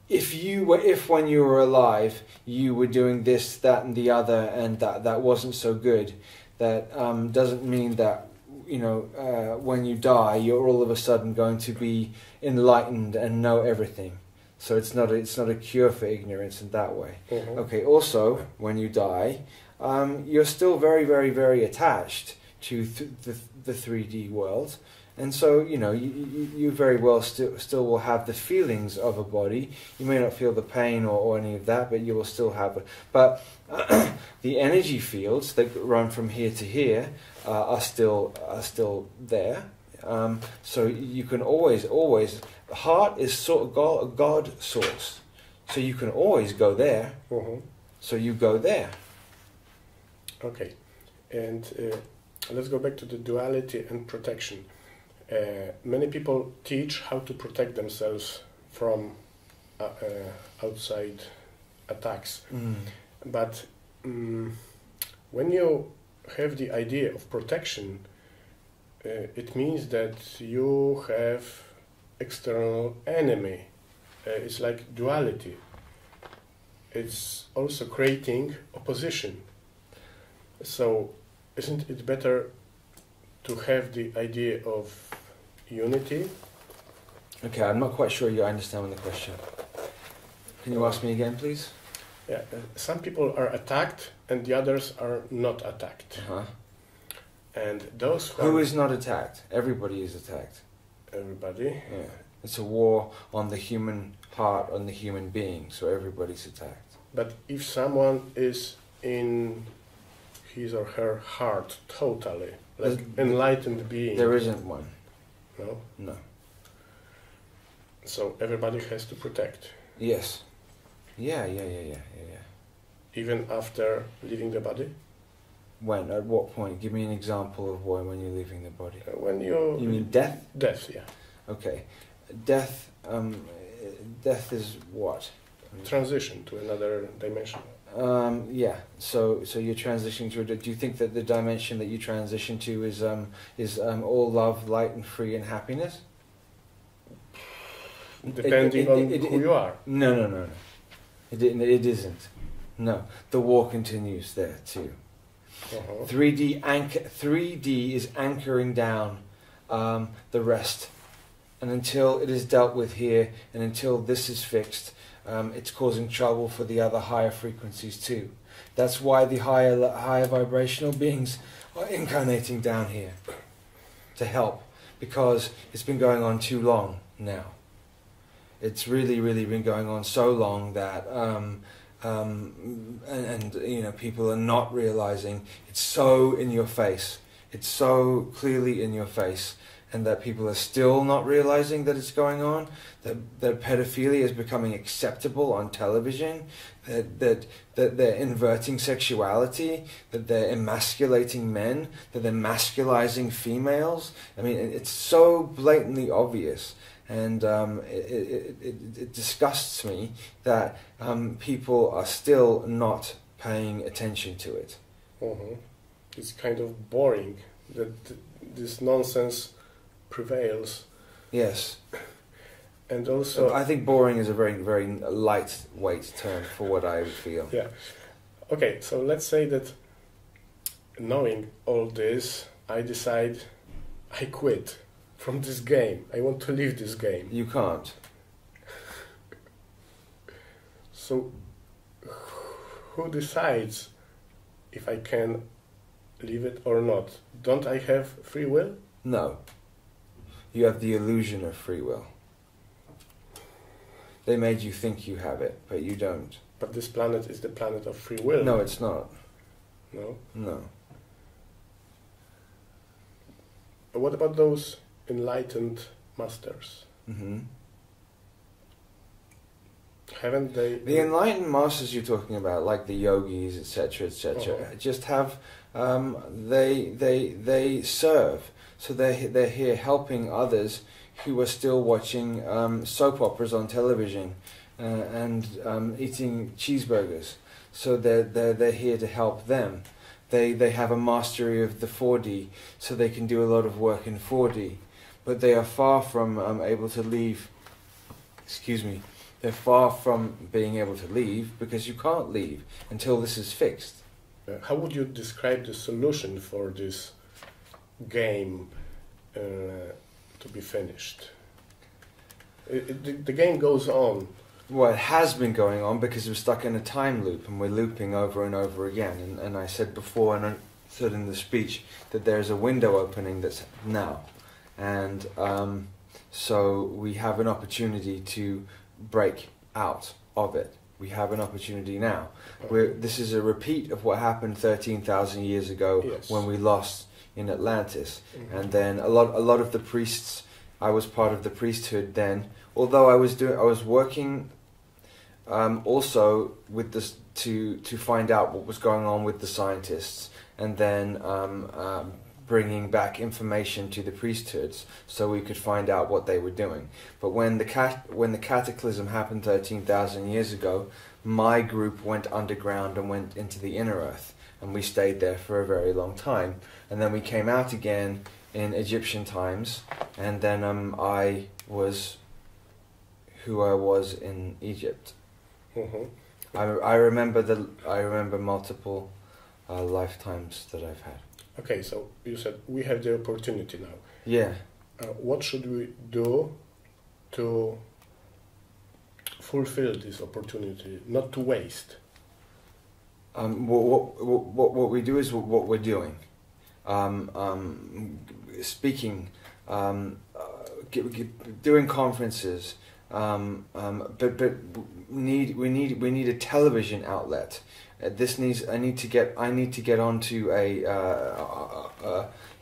if when you were alive you were doing this, that, and the other, and that wasn't so good, that doesn't mean that when you die you're all of a sudden going to be enlightened and know everything. So it's not a cure for ignorance in that way. Okay. Also, when you die, you're still very, very, very attached to the 3D world. And so, you very well still will have the feelings of a body. You may not feel the pain or any of that, but you will still have it. But the energy fields that run from here to here are still there. So you can always, the heart is sort of a God source. So you can always go there. So you go there. Okay. And let's go back to the duality and protection. Many people teach how to protect themselves from outside attacks. But when you have the idea of protection, it means that you have external enemy it's like duality. It's also creating opposition. So isn't it better to have the idea of unity? Okay, I'm not quite sure you understand the question. Can you ask me again, please? Yeah, some people are attacked and the others are not attacked. Uh-huh. And those Who is not attacked? Everybody is attacked. Everybody. Yeah. It's a war on the human heart, on the human being, so everybody's attacked. But if someone is in his or her heart totally, like enlightened being... There isn't one. No? No. So everybody has to protect. Yes. Yeah. Even after leaving the body? When? At what point? Give me an example of when you're leaving the body. When you... You mean death? Death, yeah. Okay. Death, death is what? Transition to another dimension. Yeah. So you're transitioning to. Do you think that the dimension that you transition to is all love, light, and free, and happiness? Depending on who you are. No. It isn't. No. The war continues there too. Uh-huh. 3D is anchoring down the rest, and until it is dealt with here, and until this is fixed, it's causing trouble for the other higher frequencies too. That's why the higher vibrational beings are incarnating down here to help, because it's been going on too long now. It's really been going on so long that and you know, people are not realizing it's so in your face. It's so clearly in your face, and that people are still not realizing that it's going on, that pedophilia is becoming acceptable on television, that they're inverting sexuality, that they're emasculating men, that they're masculizing females. I mean, it's so blatantly obvious. And it disgusts me that people are still not paying attention to it. Uh-huh. It's kind of boring that this nonsense prevails. Yes. And also... I think boring is a very lightweight term for what I feel. Yeah. Okay, so let's say that knowing all this, I decide I quit from this game. I want to leave this game. You can't. So, who decides if I can leave it or not? Don't I have free will? No. You have the illusion of free will. They made you think you have it, but you don't. But this planet is the planet of free will. No, it's not. No? No. What about those enlightened masters? Mm-hmm. Haven't they... The enlightened masters you're talking about, like the yogis, etc., Uh-huh. just have they serve. So they're here helping others who are still watching soap operas on television and eating cheeseburgers. So they're here to help them. They have a mastery of the 4D, so they can do a lot of work in 4D. But they are far from able to leave. Excuse me. They're far from being able to leave, because you can't leave until this is fixed. How would you describe the solution for this game to be finished? The game goes on. Well, it has been going on because we're stuck in a time loop, and we're looping over and over again. And I said before, and I said in the speech, that there's a window opening that's now. And so we have an opportunity to break out of it. We have an opportunity now. This is a repeat of what happened 13,000 years ago. Yes. When we lost in Atlantis. Mm-hmm. And then a lot of the priests, I was part of the priesthood then, although I was working also with this to find out what was going on with the scientists, and then bringing back information to the priesthoods so we could find out what they were doing. But when the cataclysm happened 13,000 years ago, my group went underground and went into the inner earth, and we stayed there for a very long time. And then we came out again in Egyptian times, and then I was... who I was in Egypt. Mhm. I remember multiple lifetimes that I've had. Okay, so you said we have the opportunity now. Yeah. What should we do to fulfill this opportunity, not to waste? What we do is what we're doing. Speaking, doing conferences, but we need a television outlet. I need to get onto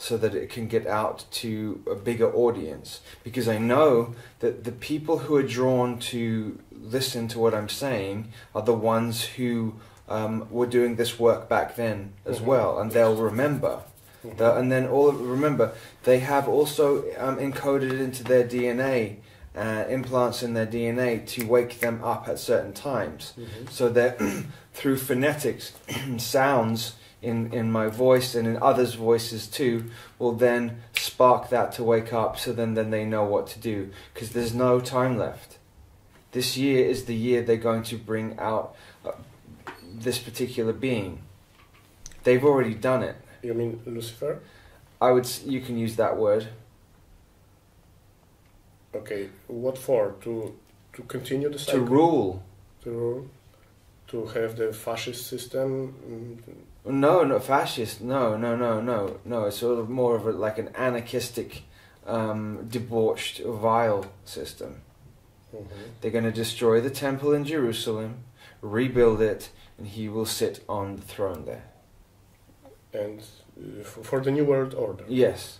so that it can get out to a bigger audience, because I know that the people who are drawn to listen to what I'm saying are the ones who were doing this work back then as well, and they'll remember. And then remember, they have also encoded into their DNA implants in their DNA to wake them up at certain times. So that through phonetics, sounds in my voice and in others' voices too will then spark that to wake up, so then they know what to do, because there's no time left. This year is the year they're going to bring out this particular being. They've already done it. You mean Lucifer? You can use that word. Okay, what for? To continue the cycle? To rule. To rule? To have the fascist system? No, not fascist. No. It's sort of more of like an anarchistic, debauched, vile system. They're going to destroy the temple in Jerusalem, rebuild it, and he will sit on the throne there. And for the New World Order? Yes.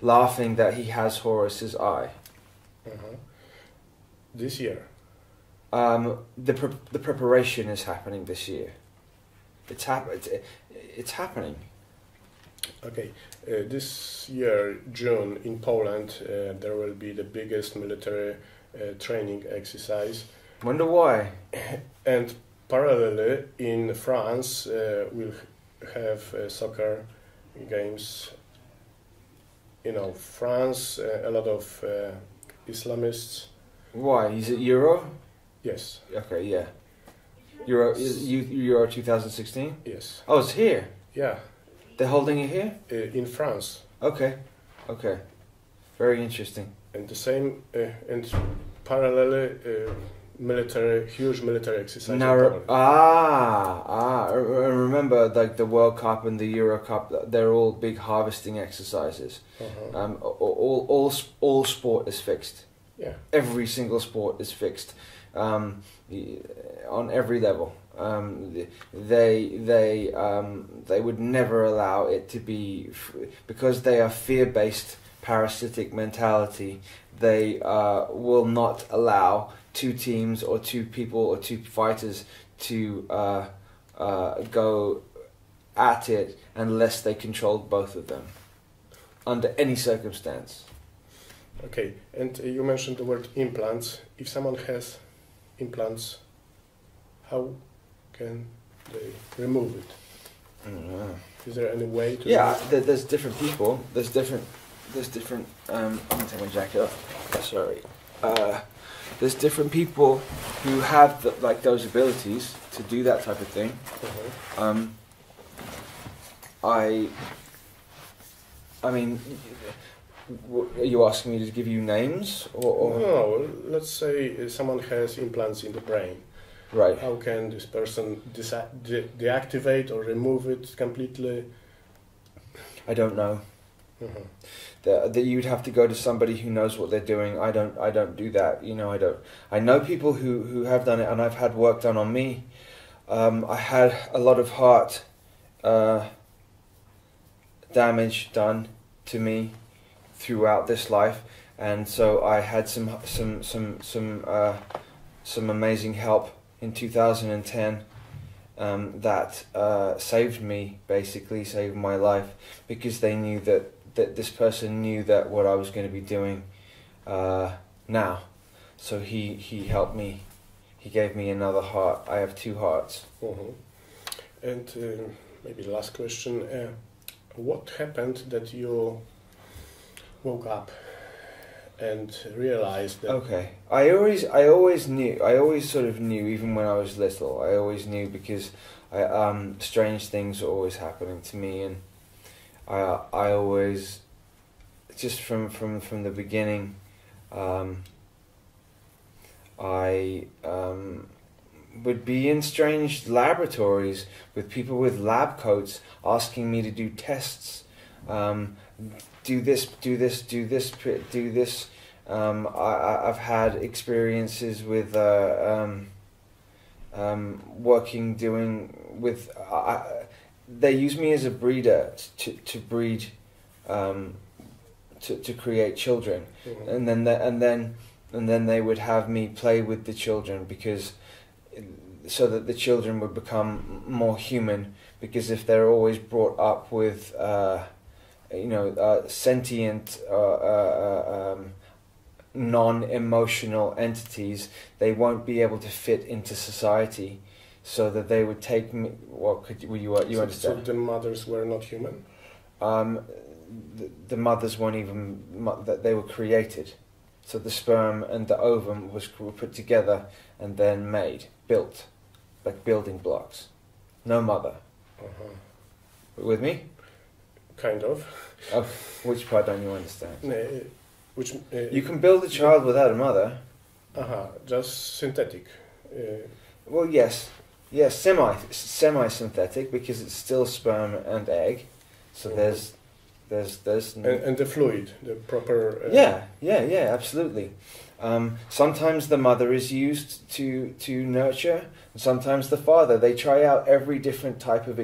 Laughing that he has Horus's eye. This year? The preparation is happening this year. It's happening. Okay. This year, June, in Poland, there will be the biggest military training exercise. Wonder why? And parallelly, in France, we'll have soccer games. You know, France, a lot of Islamists. Why? Is it Euro? Yes. Okay, yeah. Euro 2016? Yes. Oh, it's here? Yeah. They're holding it here? In France. Okay. Very interesting. And the same, and parallelly, huge military exercise. Now, I remember like the World Cup and the Euro Cup. They're all big harvesting exercises. All sport is fixed. Yeah. Every single sport is fixed, on every level. They would never allow it to be, because they are fear-based, parasitic mentality. They will not allow two teams or two people or two fighters to go at it unless they controlled both of them under any circumstance. Okay, and you mentioned the word implants. If someone has implants, how can they remove it? I don't know. Is there any way to? Yeah, there's different people. There's different. I'm gonna take my jacket off. Sorry. There's different people who have those abilities to do that type of thing. I mean, are you asking me to give you names or? No, let's say someone has implants in the brain. Right. How can this person deactivate or remove it completely? I don't know. That you'd have to go to somebody who knows what they're doing. I don't do that. You know, I don't. I know people who have done it, and I've had work done on me. I had a lot of heart damage done to me throughout this life, and so I had some amazing help in 2010 that saved me, basically saved my life, because they knew that this person knew that what I was going to be doing now. So he helped me. He gave me another heart. I have two hearts. And maybe the last question. What happened that you woke up and realized that. Okay. I always sort of knew, even when I was little. I always knew because strange things were always happening to me, and I always, just from the beginning, I would be in strange laboratories with people with lab coats asking me to do tests. Do this. I've had experiences with they use me as a breeder to breed, to create children, Mhm. and then they would have me play with the children so that the children would become more human. Because if they're always brought up with sentient non-emotional entities, they won't be able to fit into society. So that they would take me. What could you understand? So the mothers were not human. The mothers weren't even that they were created. So the sperm and the ovum were put together and then built, like building blocks. No mother. Uh-huh. With me? Kind of. Oh, which part don't you understand? You can build a child without a mother. Just synthetic. Well, yes, semi-synthetic, because it's still sperm and egg. So there's and the fluid, the proper. Yeah, absolutely. Sometimes the mother is used to nurture, and sometimes the father. They try out every different type of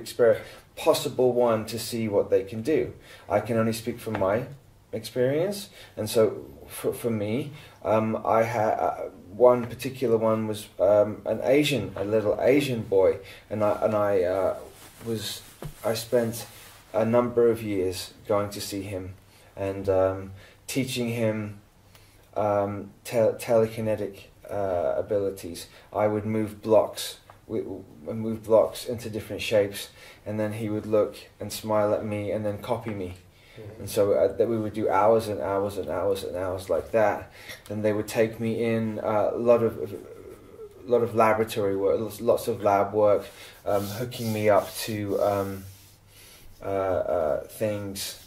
possible one to see what they can do. I can only speak from my experience, and so for me, I had one particular one was a little Asian boy, and I spent a number of years going to see him and teaching him telekinetic abilities. I would move blocks into different shapes, and then he would look and smile at me and then copy me. Mm-hmm. And so that we would do hours and hours and hours and hours like that. Then they would take me in a lot of laboratory work, lots of lab work, hooking me up to things,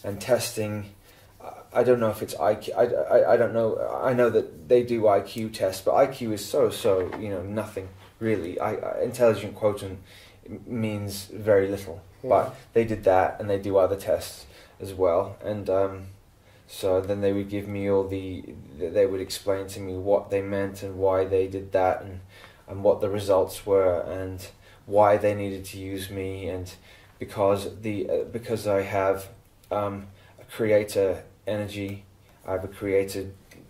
and testing. I don't know if it's IQ. I don't know. I know that they do IQ tests, but IQ is so nothing really. Intelligent quotient means very little. Yeah. But they did that, and they do other tests as well. And so then they would give me they would explain to me what they meant and why they did that, and what the results were, and why they needed to use me, and because I have a creator energy, I have a creator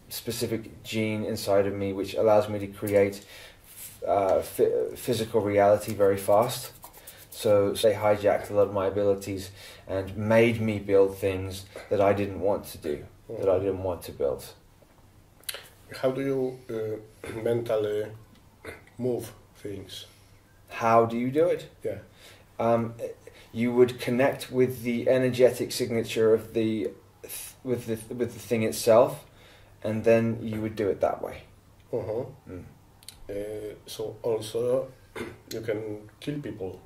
specific gene inside of me which allows me to create physical reality very fast. So they hijacked a lot of my abilities and made me build things that I didn't want to do, that I didn't want to build. How do you mentally move things? How do you do it? Yeah. You would connect with the energetic signature of with the thing itself, and then you would do it that way. Uh-huh. So also you can kill people.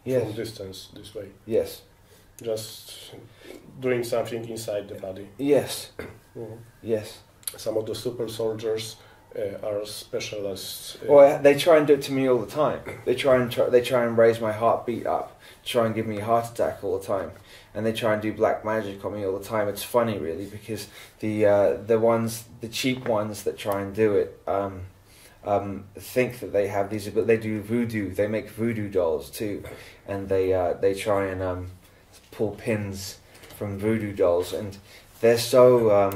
Yes. From distance this way. Yes. Just doing something inside the body. Yes. Mm-hmm. Yes. Some of the super soldiers are specialists. Well, they try and do it to me all the time. They try and raise my heartbeat up, try and give me a heart attack all the time, and they try and do black magic on me all the time. It's funny, really, because the cheap ones that try and do it think that they have these, but they do voodoo. They make voodoo dolls too, and they try and pull pins from voodoo dolls, and they're so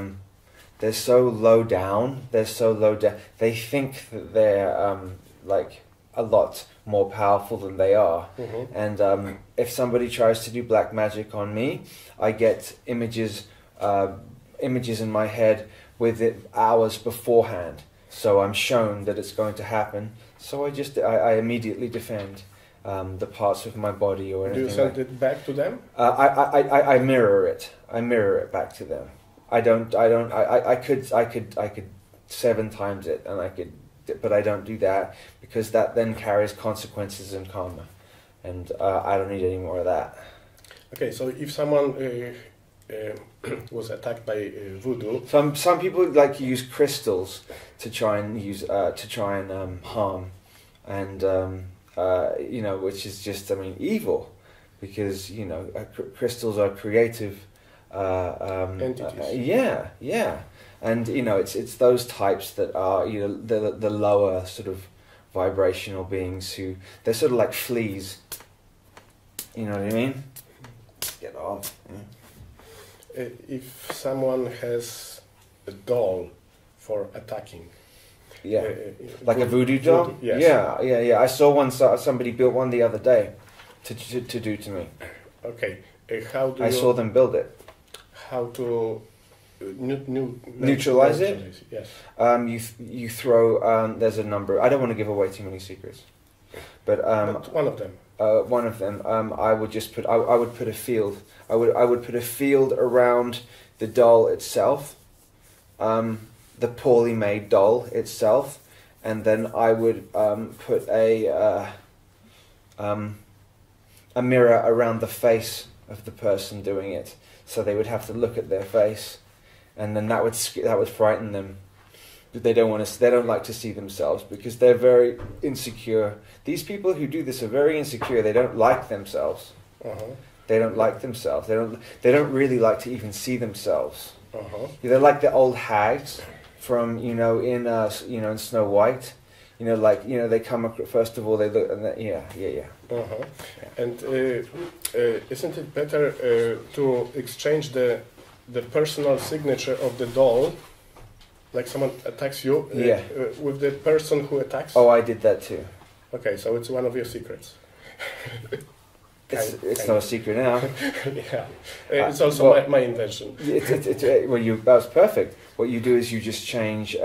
low down. They think that they're like a lot more powerful than they are. Mm-hmm. And if somebody tries to do black magic on me, I get images in my head with it hours beforehand. So I'm shown that it's going to happen. So I immediately defend the parts of my body or anything. Do you send it back to them? I mirror it. I mirror it back to them. I could 7 times it, and I could, but I don't do that because that then carries consequences and karma, and I don't need any more of that. Okay, so if someone was attacked by voodoo, Some people like use crystals to try and harm, and you know, which is just, I mean, evil, because you know crystals are creative entities. Yeah, and you know it's those types that are, you know, the lower sort of vibrational beings who, they're sort of like fleas. You know what I mean? Get off. Yeah. If someone has a doll for attacking, Yeah, like a voodoo doll. Yes. Yeah. I saw one. Somebody built one the other day to do to me. Okay, how do I saw them build it. How to Neutralize it? Yes. You throw. There's a number. I don't want to give away too many secrets, but But one of them. one of them. I would just put. I would put a field. I would put a field around the doll itself, the poorly made doll itself, and then I would put a mirror around the face of the person doing it, so they would have to look at their face, and then that would frighten them. They don't want to. They don't like to see themselves because they're very insecure. These people who do this are very insecure. They don't like themselves. Uh-huh. They don't like themselves. They don't really like to even see themselves. Uh-huh. They're like the old hags from in Snow White. They come first of all. They look and yeah. Uh-huh. And isn't it better to exchange the personal signature of the doll, like someone attacks you, with the person who attacks? Oh, I did that too. Okay, so it's one of your secrets. It's not a secret now. Yeah, it's also my invention. That was perfect. What you do is you just change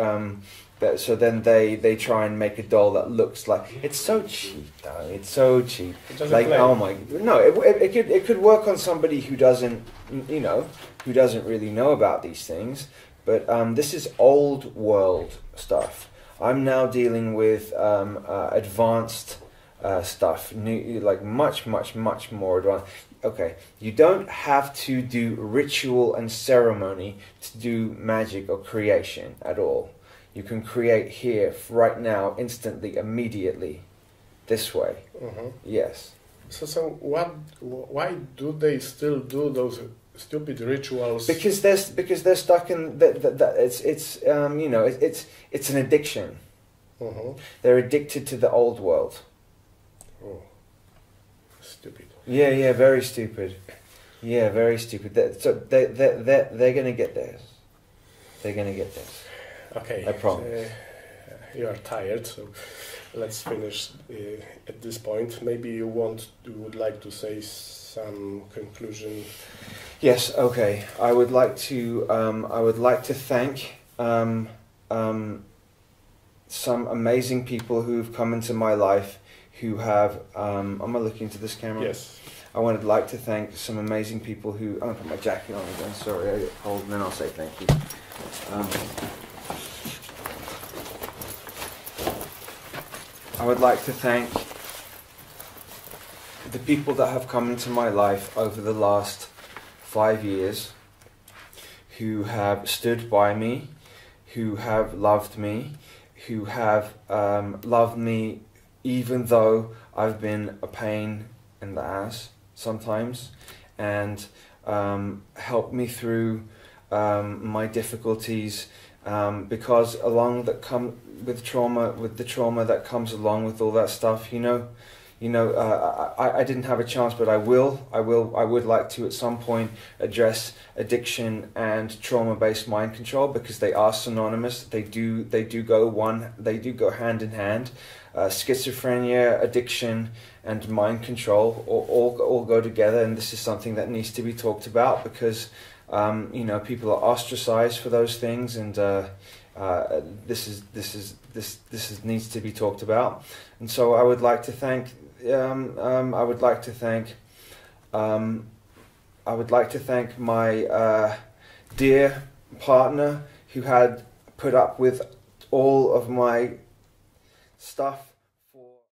that. So then they try and make a doll that looks like, it's so cheap though. It's so cheap. Like oh my no, it could work on somebody who doesn't really know about these things. But this is old world stuff. I'm now dealing with advanced stuff, new, like much more advanced. Okay, you don't have to do ritual and ceremony to do magic or creation at all. You can create here, right now, instantly, immediately, this way. Uh-huh. Yes. So why do they still do those stupid rituals? Because they're stuck in that. It's an addiction. Uh-huh. They're addicted to the old world. Oh, stupid. Yeah, very stupid. Yeah, very stupid. So they're gonna get theirs. They're gonna get theirs. Okay. I promise. You are tired, so let's finish at this point. Maybe you would like to say some conclusion. Yes. Okay. I would like to thank some amazing people who've come into my life, who have. Am I looking into this camera? Yes. I would like to thank some amazing people who. I'm gonna put my jacket on again. Sorry, I get cold, and then I'll say thank you. I would like to thank the people that have come into my life over the last 5 years, who have stood by me, who have loved me, who have loved me even though I've been a pain in the ass sometimes, and helped me through my difficulties, because along that come with the trauma that comes along with all that stuff, I didn't have a chance, but I would like to at some point address addiction and trauma-based mind control, because they are synonymous. They do go hand in hand. Schizophrenia, addiction, and mind control all go together, and this is something that needs to be talked about, because people are ostracized for those things, and this needs to be talked about. And so I would like to thank my dear partner who had put up with all of my stuff